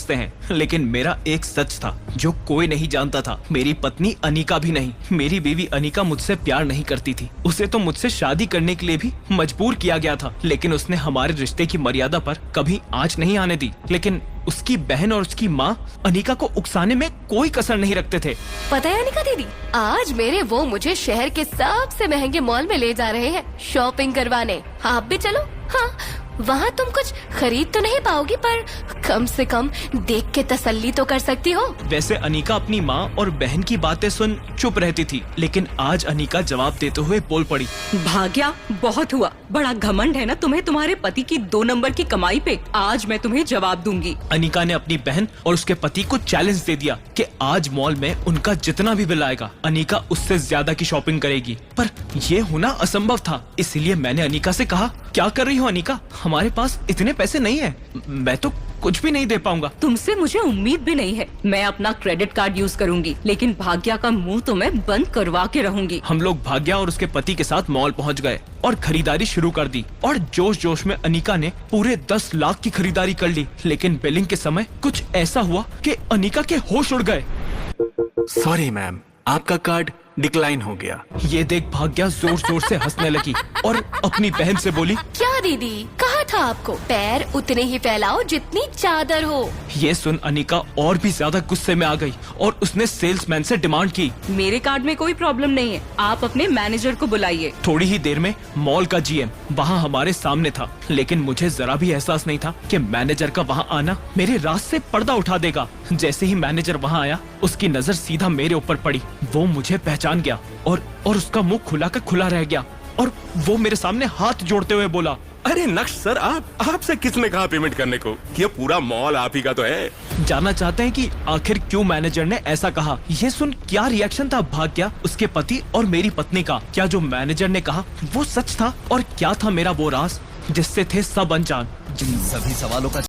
समझते हैं, लेकिन मेरा एक सच था जो कोई नहीं जानता था। मेरी पत्नी अनिका भी नहीं। मेरी बीवी अनिका मुझसे प्यार नहीं करती थी। उसे तो मुझसे शादी करने के लिए भी मजबूर किया गया था, लेकिन उसने हमारे रिश्ते की मर्यादा पर कभी आंच नहीं आने दी। लेकिन उसकी बहन और उसकी माँ अनिका को उकसाने में कोई कसर नहीं रखते थे। पता है अनिका दीदी, आज मेरे वो मुझे शहर के सबसे महंगे मॉल में ले जा रहे हैं शॉपिंग करवाने। आप भी चलो। हाँ, वहाँ तुम कुछ खरीद तो नहीं पाओगी, पर कम से कम देख के तसल्ली तो कर सकती हो। वैसे अनिका अपनी माँ और बहन की बातें सुन चुप रहती थी, लेकिन आज अनिका जवाब देते हुए बोल पड़ी। भाग्या, बहुत हुआ। बड़ा घमंड है ना तुम्हें तुम्हारे पति की 2 नंबर की कमाई पे। आज मैं तुम्हें जवाब दूंगी। अनिका ने अपनी बहन और उसके पति को चैलेंज दे दिया कि आज मॉल में उनका जितना भी बिल आएगा, अनिका उससे ज्यादा की शॉपिंग करेगी। पर ये होना असंभव था, इसलिए मैंने अनिका से कहा, क्या कर रही हो अनिका? हमारे पास इतने पैसे नहीं है, मैं तो कुछ भी नहीं दे पाऊंगा। तुमसे मुझे उम्मीद भी नहीं है। मैं अपना क्रेडिट कार्ड यूज करूंगी, लेकिन भाग्या का मुंह तो मैं बंद करवा के रहूंगी। हम लोग भाग्या और उसके पति के साथ मॉल पहुंच गए और खरीदारी शुरू कर दी। और जोश जोश में अनिका ने पूरे 10 लाख की खरीदारी कर ली। लेकिन बिलिंग के समय कुछ ऐसा हुआ कि अनिका के होश उड़ गए। सॉरी मैम, आपका कार्ड डिक्लाइन हो गया। ये देख भाग्या जोर जोर से हंसने लगी और अपनी बहन से बोली, क्या दीदी, कहा था आपको पैर उतने ही फैलाओ जितनी चादर हो। ये सुन अनिका और भी ज्यादा गुस्से में आ गई और उसने सेल्समैन से डिमांड की, मेरे कार्ड में कोई प्रॉब्लम नहीं है, आप अपने मैनेजर को बुलाइए। थोड़ी ही देर में मॉल का जीएम वहाँ हमारे सामने था, लेकिन मुझे जरा भी एहसास नहीं था कि मैनेजर का वहाँ आना मेरे राज से पर्दा उठा देगा। जैसे ही मैनेजर वहाँ आया, उसकी नजर सीधा मेरे ऊपर पड़ी। वो मुझे पहचान गया और उसका मुंह खुला का खुला रह गया और वो मेरे सामने हाथ जोड़ते हुए बोला, अरे नक्श सर, आपसे किसने कहा पेमेंट करने को? ये पूरा मॉल आप ही का तो है। जानना चाहते हैं कि आखिर क्यों मैनेजर ने ऐसा कहा? ये सुन क्या रिएक्शन था भाग्या, उसके पति और मेरी पत्नी का? क्या जो मैनेजर ने कहा वो सच था? और क्या था मेरा वो राज जिससे थे सब अनजान? जिन सभी सवालों का